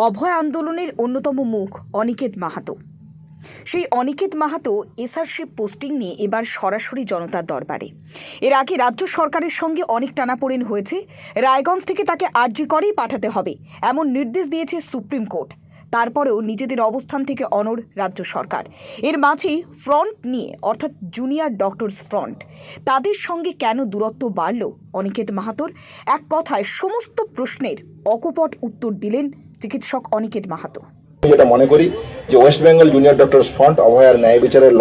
অভয় আন্দোলনের অন্যতম মুখ অনিকেত মাহাতো। সেই অনিকেত মাহাতো এসআরশিপ পোস্টিং নিয়ে এবার সরাসরি জনতার দরবারে। এর আগে রাজ্য সরকারের সঙ্গে অনেক টানাপোড়েন হয়েছে। রায়গঞ্জ থেকে তাকে আরজি করেই পাঠাতে হবে এমন নির্দেশ দিয়েছে সুপ্রিম কোর্ট। তারপরেও নিজেদের অবস্থান থেকে অনড় রাজ্য সরকার। এর মাঝেই ফ্রন্ট নিয়ে অর্থাৎ জুনিয়র ডক্টরস ফ্রন্ট, তাদের সঙ্গে কেন দূরত্ব বাড়ল অনিকেত মাহাতোর? এক কথায় সমস্ত প্রশ্নের অকপট উত্তর দিলেন চিকিৎসক অনিকেত মাহাতো। যেটা মনে করি যে West Bengal junior doctors front অভয়ার ন্যায় বিচারের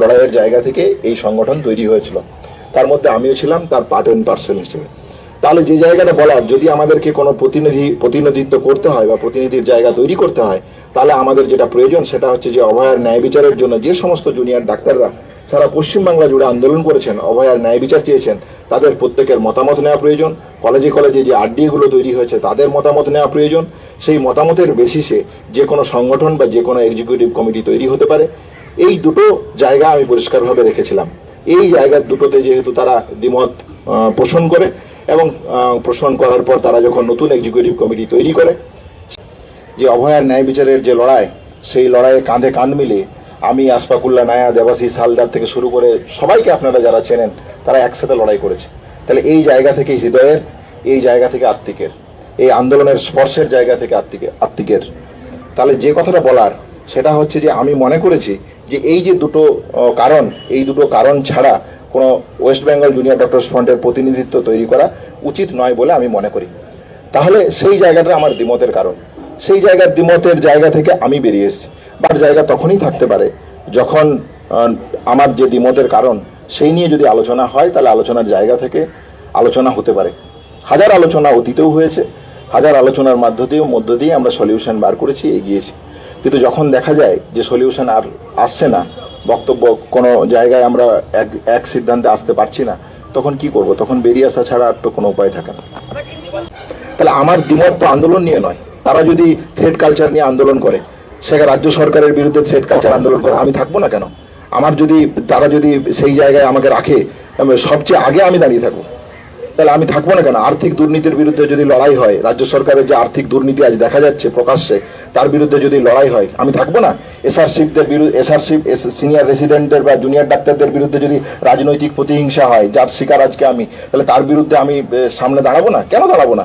লড়াইয়ের জায়গা থেকে এই সংগঠন তৈরি হয়েছিল। তার মধ্যে আমিও ছিলাম তার পার্ট অ্যান্ড পার্সন হিসেবে। তাহলে যে জায়গাটা বলার, যদি আমাদেরকে কোনো প্রতিনিধিত্ব করতে হয় বা প্রতিনিধির জায়গা তৈরি করতে হয়, তাহলে আমাদের যেটা প্রয়োজন সেটা হচ্ছে যে অভয়ার ন্যায় বিচারের জন্য যে সমস্ত জুনিয়র ডাক্তাররা সারা পশ্চিমবাংলা জুড়ে আন্দোলন করেছেন, অভয়ার ন্যায় বিচার চেয়েছেন, তাদের প্রত্যেকের মতামত নেওয়া প্রয়োজন। কলেজে কলেজে যে আরডিএ গুলো তৈরি হয়েছে তাদের মতামত নেওয়া প্রয়োজন। সেই মতামতের বেসিসে যে কোনো সংগঠন বা যে কোনো এক্সিকিউটিভ কমিটি তৈরি হতে পারে। এই দুটো জায়গা আমি পরিষ্কারভাবে রেখেছিলাম। এই জায়গা দুটোতে যেহেতু তারা দ্বিমত পোষণ করে এবং পোষণ করার পর তারা যখন নতুন এক্সিকিউটিভ কমিটি তৈরি করে, যে অভয়ার ন্যায় বিচারের যে লড়াই, সেই লড়াইয়ে কাঁধে কাঁধ মিলিয়ে আমি, আসফাকুল্লাহ নায়া, দেবাশিস হালদার থেকে শুরু করে সবাইকে আপনারা যারা চেনেন, তারা একসাথে লড়াই করেছে। তাহলে এই জায়গা থেকে হৃদয়ের, এই জায়গা থেকে আত্মিকের, এই আন্দোলনের স্পর্শের জায়গা থেকে আত্মিকের, তাহলে যে কথাটা বলার সেটা হচ্ছে যে আমি মনে করেছি যে এই যে দুটো কারণ, এই দুটো কারণ ছাড়া কোনো ওয়েস্ট বেঙ্গল জুনিয়র ডক্টরস ফ্রন্টের প্রতিনিধিত্ব তৈরি করা উচিত নয় বলে আমি মনে করি। তাহলে সেই জায়গাটা আমার দ্বিমতের কারণ। সেই দ্বিমতের জায়গা থেকে আমি বেরিয়ে এসেছি। বাট জায়গা তখনই থাকতে পারে যখন আমার যে দ্বিমতের কারণ সেই নিয়ে যদি আলোচনা হয়, তাহলে আলোচনার জায়গা থেকে আলোচনা হতে পারে। হাজার আলোচনা অতীতেও হয়েছে, হাজার আলোচনার মধ্য দিয়ে আমরা সলিউশন বার করেছি, এগিয়েছি। কিন্তু যখন দেখা যায় যে সলিউশন আর আসছে না, বক্তব্য কোনো জায়গায় আমরা এক সিদ্ধান্তে আসতে পারছি না, তখন কি করব? তখন বেরিয়ে আসা ছাড়া আর তো কোনো উপায় থাকে না। তাহলে আমার দ্বিমত তো আন্দোলন নিয়ে নয়। তারা যদি থ্রেড কালচার নিয়ে আন্দোলন করে, সেখানে রাজ্য সরকারের বিরুদ্ধে থ্রেড কালচার আন্দোলন করে, আমি থাকবো না কেন? তারা যদি সেই জায়গায় আমাকে রাখে, সবচেয়ে আগে আমি দাঁড়িয়ে থাকবো, তাহলে আমি থাকবো না কেন? আর্থিক দুর্নীতির বিরুদ্ধে যদি লড়াই হয়, রাজ্য সরকারের যে আর্থিক দুর্নীতি আজ দেখা যাচ্ছে প্রকাশ্যে, তার বিরুদ্ধে যদি লড়াই হয়, আমি থাকবো না? এসআরশিপ সিনিয়র রেসিডেন্টের বা জুনিয়র ডাক্তারদের বিরুদ্ধে যদি রাজনৈতিক প্রতিহিংসা হয়, যার শিকার আজকে আমি, তাহলে তার বিরুদ্ধে আমি সামনে দাঁড়াবো না? কেন দাঁড়াবো না?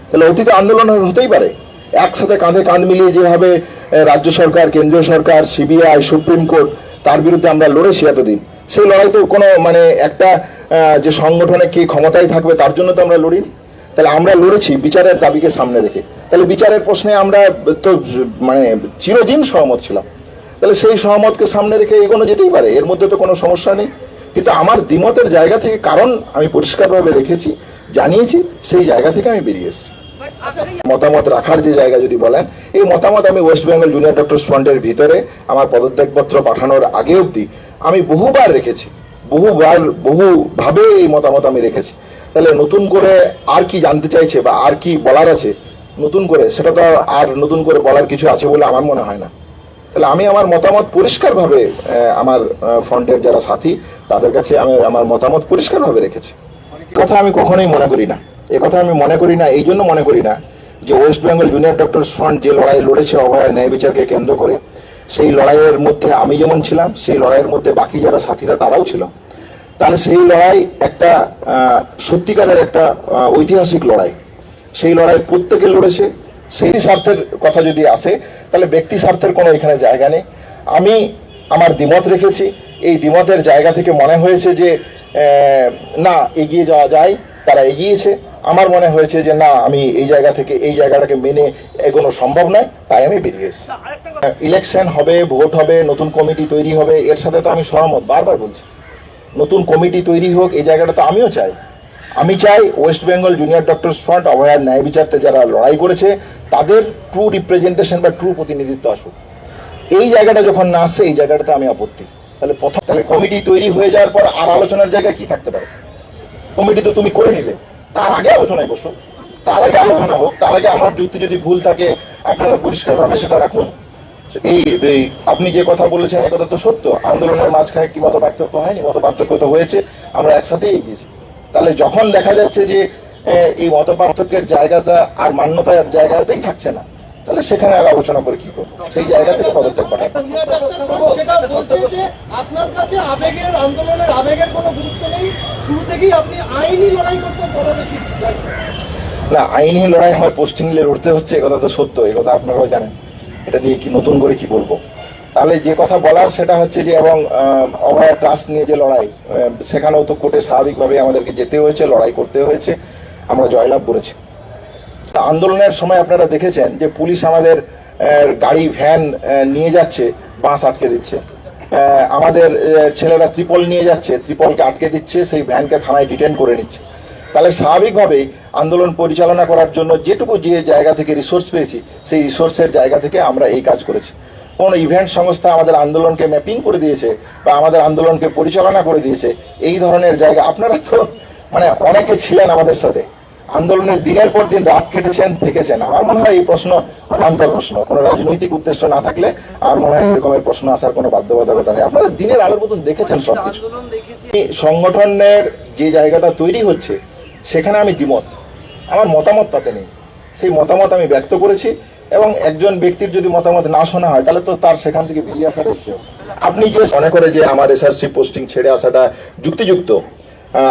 তাহলে অতীতে আন্দোলন হতেই পারে। একসাথে কাঁধে কাঁধ মিলিয়ে যেভাবে রাজ্য সরকার, কেন্দ্রীয় সরকার, সিবিআই, সুপ্রিম কোর্ট, তার বিরুদ্ধে আমরা লড়েছি এতদিন, সেই লড়াই তো কোনো একটা যে সংগঠনে কে ক্ষমতায় থাকবে তার জন্য তো আমরা লড়িনি। তাহলে আমরা লড়েছি বিচারের দাবিকে সামনে রেখে। তাহলে বিচারের প্রশ্নে আমরা তো চিরদিন সহমত ছিলাম। তাহলে সেই সহমতকে সামনে রেখে এগোনো যেতেই পারে, এর মধ্যে তো কোনো সমস্যা নেই। কিন্তু আমার দ্বিমতের জায়গা থেকে কারণ আমি পরিষ্কারভাবে রেখেছি, জানিয়েছি, সেই জায়গা থেকে আমি বেরিয়ে এসেছি। মতামত রাখার যে জায়গা যদি বলেন, এই মতামত আমি ওয়েস্ট বেঙ্গল জুনিয়র ডক্টরস ফ্রন্টের ভিতরে আমার পদত্যাগপত্র পাঠানোর আগে অবধি আমি বহুবার রেখেছি, বহুভাবে এই মতামত আমি রেখেছি। তাহলে নতুন করে আর কি জানতে চাইছে বা আর কি বলার আছে নতুন করে, সেটা তো আর নতুন করে বলার কিছু আছে বলে আমার মনে হয় না। তাহলে আমি আমার মতামত পরিষ্কারভাবে আমার ফ্রন্টের যারা সাথী তাদের কাছে আমি আমার মতামত পরিষ্কারভাবে রেখেছি। কথা আমি কখনোই মনে করি না, একথা আমি মনে করি না। এই জন্য মনে করি না যে West Bengal junior doctors front যে লড়াই লড়েছে অভয় ন্যায় বিচারকে কেন্দ্র করে, সেই লড়াইয়ের মধ্যে আমি যেমন ছিলাম, সেই লড়াইয়ের মধ্যে বাকি যারা সাথীরা তারাও ছিল। তাহলে সেই লড়াই একটা সত্যিকারের একটা ঐতিহাসিক লড়াই। সেই লড়াই প্রত্যেকে লড়েছে। সেই স্বার্থের কথা যদি আসে, তাহলে ব্যক্তি স্বার্থের কোনো এখানে জায়গা নেই। আমি আমার দ্বিমত রেখেছি। এই দ্বিমতের জায়গা থেকে মনে হয়েছে যে না, এগিয়ে যাওয়া যায়, তারা এগিয়েছে। আমার মনে হয়েছে যে না, আমি এই জায়গা থেকে এই জায়গাটাকে মেনে এগোনো সম্ভব নয়, তাই আমি বেরিয়ে এসেছি। ইলেকশন হবে, ভোট হবে, নতুন কমিটি তৈরি হবে, এর সাথে তো আমি সহমত, বারবার বলছি। নতুন কমিটি তৈরি হোক, এই জায়গাটা তো আমিও চাই। আমি চাই West Bengal junior doctors front অভয়ার ন্যায় বিচারতে যারা লড়াই করেছে তাদের ট্রু রিপ্রেজেন্টেশন বা ট্রু প্রতিনিধিত্ব আসুক। এই জায়গাটা যখন না আসছে, এই জায়গাটাতে আমি আপত্তি। তাহলে কমিটি তৈরি হয়ে যাওয়ার পর আর আলোচনার জায়গা কি থাকতে পারে? কমিটি তো তুমি করে নিলে, তার আগে আলোচনায় বসো, তার আগে আলোচনা হোক, তার আগে আমার যুক্তি যদি ভুল থাকে আপনারা পরিষ্কারভাবে সেটা রাখুন। এই আপনি যে কথা বলেছেন এ কথা তো সত্য। আন্দোলনের মাঝখানে কি মত পার্থক্য হয়নি? মত পার্থক্য তো হয়েছে, আমরা একসাথে এগিয়েছি। তাহলে যখন দেখা যাচ্ছে যে এই মত পার্থক্যের জায়গাটা আর মান্যতার জায়গাতেই থাকছে না, তাহলে সেখানে আর আলোচনা করে কি করবো, সেই জায়গা থেকে পদত্যাগ পাঠাবো। সেটা বলছে যে আপনার কাছে আবেগের আন্দোলনের আবেগের কোনো গুরুত্ব নেই, শুরু থেকেই আপনি আইনি লড়াই করতে বড় বেশি না, আইনি লড়াই আমার পোস্টিং নিয়ে লড়তে হচ্ছে, কথা তো সত্য, এই কথা আপনারাও জানেন, এটা নিয়ে কি নতুন করে কি বলবো। তাহলে যে কথা বলার সেটা হচ্ছে যে, এবং অভয়া ট্রাস্ট নিয়ে যে লড়াই, সেখানেও তো কোর্টে স্বাভাবিকভাবে আমাদেরকে যেতে হয়েছে, লড়াই করতে হয়েছে, আমরা জয়লাভ করেছি। আন্দোলনের সময় আপনারা দেখেছেন যে পুলিশ আমাদের গাড়ি ভ্যান নিয়ে যাচ্ছে, বাস আটকে দিচ্ছে, আমাদের ছেলেরা ত্রিপল নিয়ে যাচ্ছে, ত্রিপলকে আটকে দিচ্ছে, সেই ভ্যানকে থানায় ডিটেন করে নিচ্ছে। তাহলে স্বাভাবিকভাবেই আন্দোলন পরিচালনা করার জন্য যেটুকু যে জায়গা থেকে রিসোর্স পেয়েছি, সেই রিসোর্সের জায়গা থেকে আমরা এই কাজ করেছি। কোন ইভেন্ট সংস্থা আমাদের আন্দোলনকে ম্যাপিং করে দিয়েছে বা আমাদের আন্দোলনকে পরিচালনা করে দিয়েছে, এই ধরনের জায়গা আপনারা তো অনেকে ছিলেন আমাদের সাথে, আন্দোলনের দিনের পর দিন রাত কেটেছেন, থেকেছেন। আমার মনে হয় এই প্রশ্ন ভ্রান্ত প্রশ্ন, কোনো রাজনৈতিক উদ্দেশ্য না থাকলে আমার মনে হয় এরকমের প্রশ্ন আসার কোনো বাধ্যবাধকতা নেই। আপনারা দিনের আলোর মতন দেখেছেন সবকিছু। সংগঠনের যে জায়গাটা তৈরি হচ্ছে সেখানে আমি দ্বিমত, আমার মতামত তাতে নেই, সেই মতামত আমি ব্যক্ত করেছি, এবং একজন ব্যক্তির যদি মতামত না শোনা হয় তাহলে তো তার সেখান থেকে বেরিয়ে আসার চেষ্টা। আপনি যে মনে করে যে আমার এসআরসি পোস্টিং ছেড়ে আসাটা যুক্তিযুক্ত,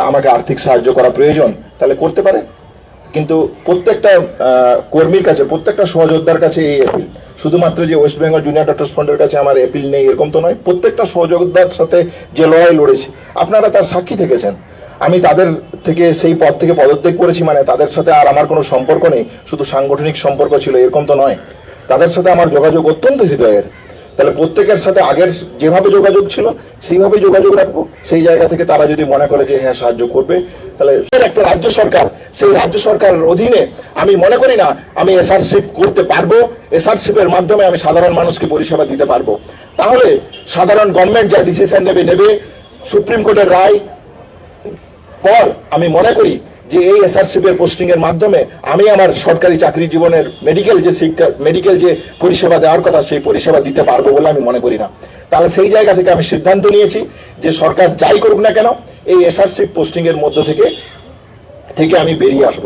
আমাকে আর্থিক সাহায্য করা প্রয়োজন, তাহলে করতে পারে, কিন্তু প্রত্যেকটা কর্মীর কাছে, প্রত্যেকটা সহযোদ্ধার কাছে এই অ্যাপিল, শুধুমাত্র যে ওয়েস্ট বেঙ্গল জুনিয়র ডক্টর্স ফ্রন্টের কাছে আমার অ্যাপিল নেই এরকম তো নয়। প্রত্যেকটা সহযোদ্ধার সাথে যে লড়াই লড়েছি আপনারা তার সাক্ষী থেকেছেন। আমি তাদের থেকে সেই পদ থেকে পদত্যাগ করেছি, তাদের সাথে আর আমার কোনো সম্পর্ক নেই, শুধু সাংগঠনিক সম্পর্ক ছিল এরকম তো নয়, তাদের সাথে আমার যোগাযোগ অত্যন্ত হৃদয়ের। তাহলে প্রত্যেকের সাথে আগের যেভাবে যোগাযোগ ছিল সেইভাবে যোগাযোগ রাখবো। সেই জায়গা থেকে তারা যদি মনে করে যে হ্যাঁ সাহায্য করবে, তাহলে একটা রাজ্য সরকার, সেই রাজ্য সরকারের অধীনে আমি মনে করি না আমি এসআরশিপ করতে পারবো, এসআরশিপের মাধ্যমে আমি সাধারণ মানুষকে পরিষেবা দিতে পারবো। তাহলে সাধারণ গভর্নমেন্ট যা ডিসিশন নেবে সুপ্রিম কোর্টের রায় পর আমি মনে করি যে এই এসআরশিপ এর পোস্টিং এর মাধ্যমে আমি আমার সরকারি চাকরি জীবনের মেডিকেল যে পরিষেবা দেওয়ার কথা সেই পরিষেবা দিতে পারবো বলে আমি মনে করি না। তাহলে সেই জায়গা থেকে আমি সিদ্ধান্ত নিয়েছি যে সরকার যাই করুক না কেন এই এসআরশিপ পোস্টিং এর মধ্য থেকে আমি বেরিয়ে আসব।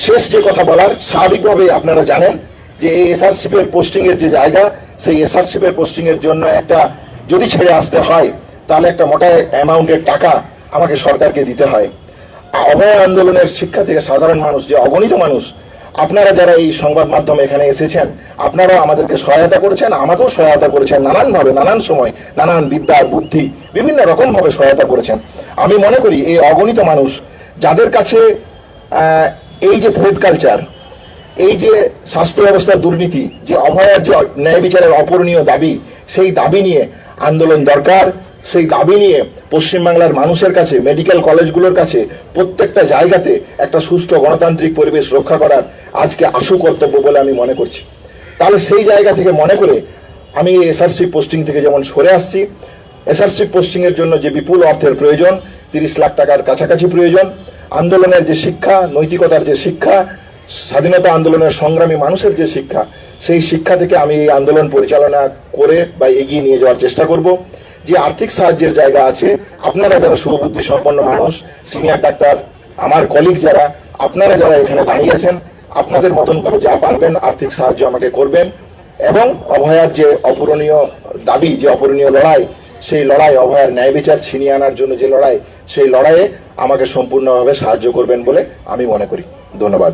শেষ যে কথা বলার, স্বাভাবিকভাবে আপনারা জানেন যে এই এসআরশিপ এর পোস্টিং এর যে জায়গা, সেই এসআরশিপ এর পোস্টিং এর জন্য একটা যদি ছেড়ে আসতে হয় তাহলে একটা মোটা অ্যামাউন্টের টাকা আমাকে সরকারকে দিতে হয়। অভয় আন্দোলনের শিক্ষা থেকে সাধারণ মানুষ, যে অগণিত মানুষ, আপনারা যারা এই সংবাদ মাধ্যমে এখানে এসেছেন, আপনারাও আমাদেরকে সহায়তা করেছেন, আমাকেও সহায়তা করেছেন, নানানভাবে, নানান সময়, নানান বিদ্যা বুদ্ধি বিভিন্ন রকম ভাবে সহায়তা করেছেন। আমি মনে করি এই অগণিত মানুষ যাদের কাছে এই যে থ্রেড কালচার, এই যে স্বাস্থ্য ব্যবস্থার দুর্নীতি, যে অভয়ার যে ন্যায় বিচারের অপূরণীয় দাবি, সেই দাবি নিয়ে আন্দোলন দরকার। সেই দাবি নিয়ে পশ্চিমবাংলার মানুষের কাছে, মেডিকেল কলেজগুলোর কাছে, প্রত্যেকটা জায়গাতে একটা সুষ্ঠু গণতান্ত্রিক পরিবেশ রক্ষা করার আজকে আশু কর্তব্য বলে আমি মনে করছি। তাহলে সেই জায়গা থেকে মনে করে আমি এসআরসি পোস্টিং থেকে যেমন সরে আসছি, এসআরসি পোস্টিং এর জন্য যে বিপুল অর্থের প্রয়োজন, 30 লাখ টাকার কাছাকাছি প্রয়োজন, আন্দোলনের যে শিক্ষা, নৈতিকতার যে শিক্ষা, স্বাধীনতা আন্দোলনের সংগ্রামী মানুষের যে শিক্ষা, সেই শিক্ষা থেকে আমি এই আন্দোলন পরিচালনা করে বা এগিয়ে নিয়ে যাওয়ার চেষ্টা করব। যে আর্থিক সাহায্যের জায়গা আছে, আপনারা যারা শুভবুদ্ধি সম্পন্ন মানুষ, সিনিয়র ডাক্তার, আমার কলিগ যারা, আপনারা যারা এখানে দাঁড়িয়ে আছেন, আপনাদের মতন করে যা পারবেন আর্থিক সাহায্য আমাকে করবেন, এবং অভয়ার যে অপূরণীয় দাবি, যে অপূরণীয় লড়াই, সেই লড়াই, অভয়ার ন্যায় বিচার ছিনিয়ে আনার জন্য যে লড়াই, সেই লড়াইয়ে আমাকে সম্পূর্ণভাবে সাহায্য করবেন বলে আমি মনে করি। ধন্যবাদ।